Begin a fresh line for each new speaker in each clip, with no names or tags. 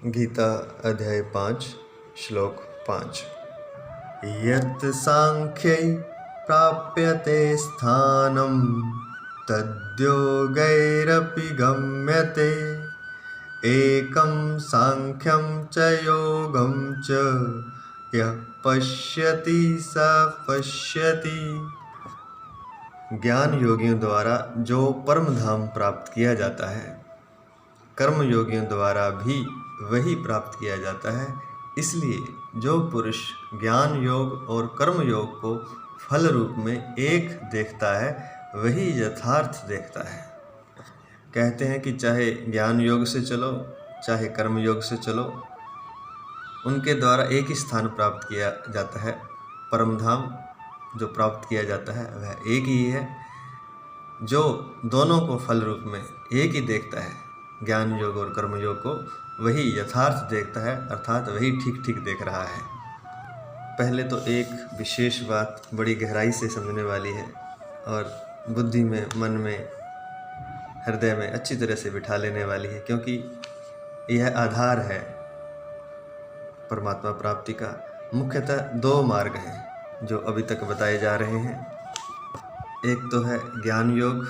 गीता अध्याय 5 श्लोक 5। यत् सांख्यै प्राप्यते स्थानं तद्योगैरपि गम्यते एकं सांख्यं च योगं च यः पश्यति स पश्यति। ज्ञान योगियों द्वारा जो परम धाम प्राप्त किया जाता है, कर्म योगियों द्वारा भी वही प्राप्त किया जाता है। इसलिए जो पुरुष ज्ञान योग और कर्म योग को फल रूप में एक देखता है वही यथार्थ देखता है। कहते हैं कि चाहे ज्ञान योग से चलो चाहे कर्म योग से चलो, उनके द्वारा एक ही स्थान प्राप्त किया जाता है। परम धाम जो प्राप्त किया जाता है वह एक ही है। जो दोनों को फल रूप में एक ही देखता है, ज्ञान योग और कर्म योग को, वही यथार्थ देखता है, अर्थात वही ठीक ठीक देख रहा है। पहले तो एक विशेष बात बड़ी गहराई से समझने वाली है और बुद्धि में, मन में, हृदय में अच्छी तरह से बिठा लेने वाली है, क्योंकि यह आधार है परमात्मा प्राप्ति का। मुख्यतः दो मार्ग हैं जो अभी तक बताए जा रहे हैं। एक तो है ज्ञान योग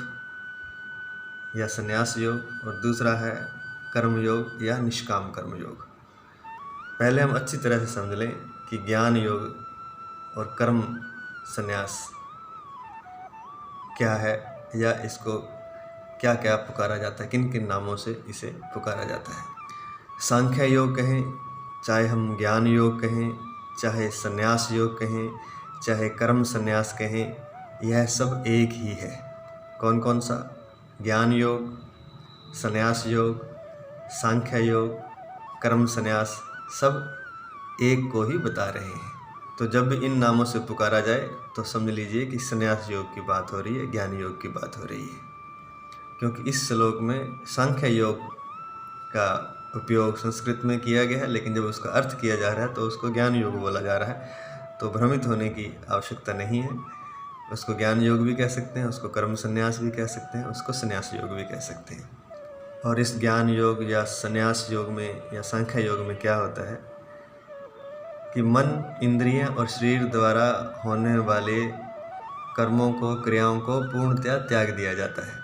या संन्यास योग और दूसरा है कर्म योग या निष्काम कर्म योग। पहले हम अच्छी तरह से समझ लें कि ज्ञान योग और कर्म संन्यास क्या है, या इसको क्या क्या पुकारा जाता है, किन किन नामों से इसे पुकारा जाता है। सांख्य योग कहें, चाहे हम ज्ञान योग कहें, चाहे संन्यास योग कहें, चाहे कर्म संन्यास कहें, यह सब एक ही है। कौन कौन सा? ज्ञान योग, संन्यास योग, सांख्य योग, कर्म संन्यास, सब एक को ही बता रहे हैं। तो जब भी इन नामों से पुकारा जाए तो समझ लीजिए कि संन्यास योग की बात हो रही है, ज्ञान योग की बात हो रही है। क्योंकि इस श्लोक में सांख्य योग का उपयोग संस्कृत में किया गया है, लेकिन जब उसका अर्थ किया जा रहा है तो उसको ज्ञान योग बोला जा रहा है। तो भ्रमित होने की आवश्यकता नहीं है। उसको ज्ञान योग भी कह सकते हैं, उसको कर्म संन्यास भी कह सकते हैं, उसको संन्यास योग भी कह सकते हैं। और इस ज्ञान योग या संन्यास योग में या सांख्य योग में क्या होता है कि मन, इंद्रियां और शरीर द्वारा होने वाले कर्मों को, क्रियाओं को पूर्णतया त्याग दिया जाता है।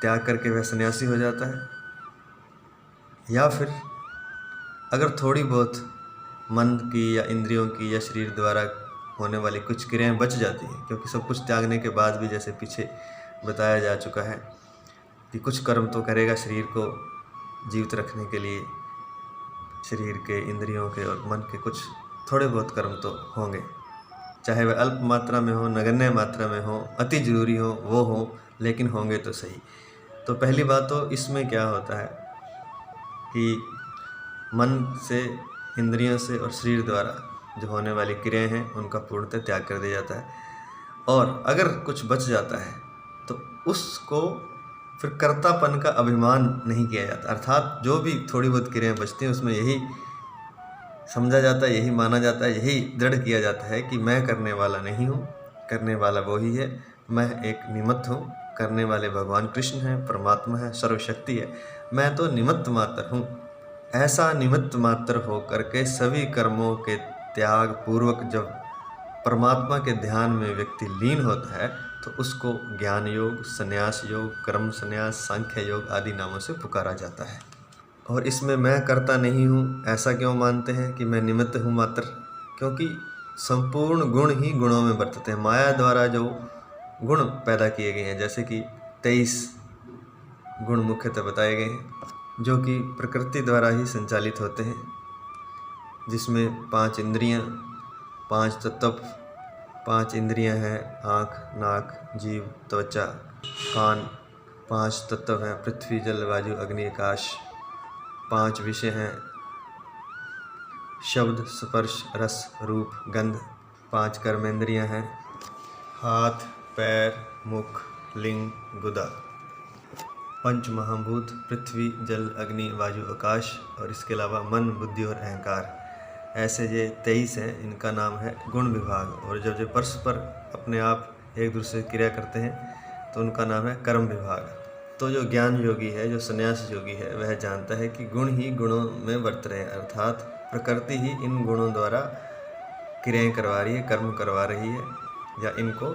त्याग करके वह सन्यासी हो जाता है। या फिर अगर थोड़ी बहुत मन की या इंद्रियों की या शरीर द्वारा होने वाली कुछ क्रियाएं बच जाती हैं, क्योंकि सब कुछ त्यागने के बाद भी, जैसे पीछे बताया जा चुका है, कि कुछ कर्म तो करेगा शरीर को जीवित रखने के लिए। शरीर के, इंद्रियों के और मन के कुछ थोड़े बहुत कर्म तो होंगे, चाहे वह अल्प मात्रा में हो, नगण्य मात्रा में हो, अति जरूरी हो, वो हो, लेकिन होंगे तो सही। तो पहली बात तो इसमें क्या होता है कि मन से, इंद्रियों से और शरीर द्वारा जो होने वाली क्रियाएं हैं उनका पूर्णतः त्याग कर दिया जाता है। और अगर कुछ बच जाता है तो उसको फिर कर्तापन का अभिमान नहीं किया जाता। अर्थात जो भी थोड़ी बहुत क्रियाएं बचती हैं उसमें यही समझा जाता है, यही माना जाता है, यही दृढ़ किया जाता है कि मैं करने वाला नहीं हूँ, करने वाला वो ही है, मैं एक निमित्त हूँ। करने वाले भगवान कृष्ण हैं, परमात्मा है, सर्वशक्ति है, मैं तो निमित्त मात्र हूँ। ऐसा निमित्त मात्र हो करके सभी कर्मों के त्याग पूर्वक जब परमात्मा के ध्यान में व्यक्ति लीन होता है तो उसको ज्ञान योग, संन्यास योग, कर्म संन्यास, सांख्य योग आदि नामों से पुकारा जाता है। और इसमें मैं करता नहीं हूँ ऐसा क्यों मानते हैं कि मैं निमित्त हूँ मात्र? क्योंकि संपूर्ण गुण ही गुणों में बरतते हैं। माया द्वारा जो गुण पैदा किए गए हैं, जैसे कि 23 गुण मुख्यतः बताए गए हैं, जो कि प्रकृति द्वारा ही संचालित होते हैं, जिसमें 5 इंद्रियां, 5 तत्व, 5 इंद्रियां हैं, आँख, नाक, जीभ, त्वचा, कान। 5 तत्व हैं, पृथ्वी, जल, वायु, अग्नि, आकाश। 5 विषय हैं, शब्द, स्पर्श, रस, रूप, गंध। 5 कर्मेंद्रियां हैं, हाथ, पैर, मुख, लिंग, गुदा। 5 महाभूत, पृथ्वी, जल, अग्नि, वायु, आकाश, और इसके अलावा मन, बुद्धि और अहंकार। ऐसे ये 23 हैं, इनका नाम है गुण विभाग। और जब जो परस्पर अपने आप एक दूसरे से क्रिया करते हैं तो उनका नाम है कर्म विभाग। तो जो ज्ञान योगी है, जो संन्यास योगी है, वह जानता है कि गुण ही गुणों में वर्त रहे, अर्थात प्रकृति ही इन गुणों द्वारा क्रियाएं करवा रही है, कर्म करवा रही है, या इनको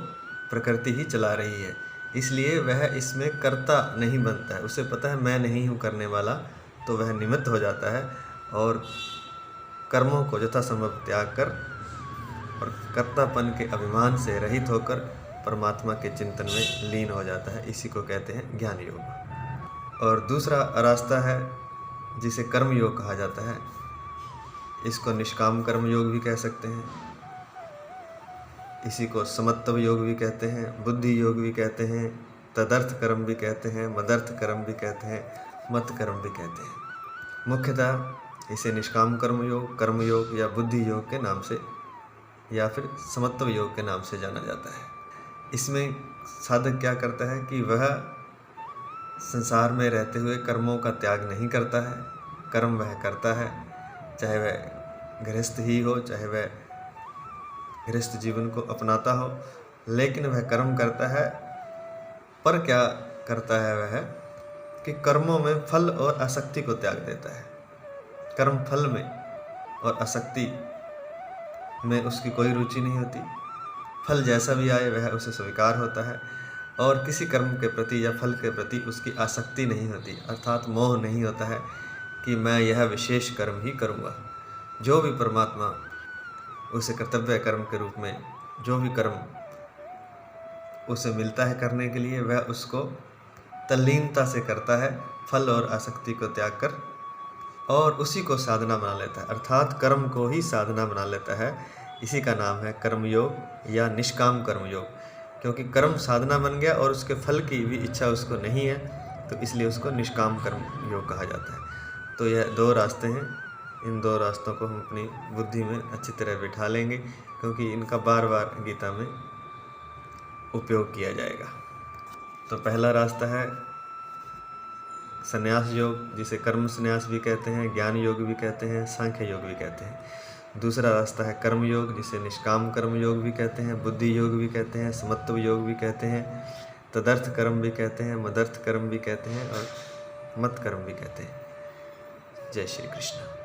प्रकृति ही चला रही है। इसलिए वह इसमें कर्ता नहीं बनता है। उसे पता है मैं नहीं हूँ करने वाला, तो वह निमित्त हो जाता है और कर्मों को यथासंभव त्याग कर और कर्तापन के अभिमान से रहित होकर परमात्मा के चिंतन में लीन हो जाता है। इसी को कहते हैं ज्ञान योग। और दूसरा रास्ता है जिसे कर्म योग कहा जाता है। इसको निष्काम कर्म योग भी कह सकते हैं, इसी को समत्व योग भी कहते हैं, बुद्धि योग भी कहते हैं, तदर्थ कर्म भी कहते हैं, मदर्थ कर्म भी कहते हैं, मत कर्म भी कहते हैं। मुख्यतः इसे निष्काम कर्म योग या बुद्धि योग के नाम से या फिर समत्व योग के नाम से जाना जाता है। इसमें साधक क्या करता है कि वह संसार में रहते हुए कर्मों का त्याग नहीं करता है। कर्म वह करता है, चाहे वह गृहस्थ ही हो, चाहे वह गृहस्थ जीवन को अपनाता हो, लेकिन वह कर्म करता है। पर क्या करता है वह कि कर्मों में फल और आसक्ति को त्याग देता है। कर्म फल में और आसक्ति में उसकी कोई रुचि नहीं होती। फल जैसा भी आए वह उसे स्वीकार होता है और किसी कर्म के प्रति या फल के प्रति उसकी आसक्ति नहीं होती, अर्थात मोह नहीं होता है कि मैं यह विशेष कर्म ही करूँगा। जो भी परमात्मा उसे कर्तव्य कर्म के रूप में जो भी कर्म उसे मिलता है करने के लिए, वह उसको तल्लीनता से करता है, फल और आसक्ति को त्याग कर, और उसी को साधना बना लेता है, अर्थात कर्म को ही साधना बना लेता है। इसी का नाम है कर्मयोग या निष्काम कर्मयोग। क्योंकि कर्म साधना बन गया और उसके फल की भी इच्छा उसको नहीं है, तो इसलिए उसको निष्काम कर्मयोग कहा जाता है। तो यह दो रास्ते हैं। इन दो रास्तों को हम अपनी बुद्धि में अच्छी तरह बिठा लेंगे, क्योंकि इनका बार बार गीता में उपयोग किया जाएगा। तो पहला रास्ता है संन्यास योग, जिसे कर्म संन्यास भी कहते हैं, ज्ञान योग भी कहते हैं, सांख्य योग भी कहते हैं। दूसरा रास्ता है कर्म योग, जिसे निष्काम कर्म योग भी कहते हैं, बुद्धि योग भी कहते हैं, समत्व योग भी कहते हैं, तदर्थ कर्म भी कहते हैं, मदर्थ कर्म भी कहते हैं और मत कर्म भी कहते हैं। जय श्री कृष्ण।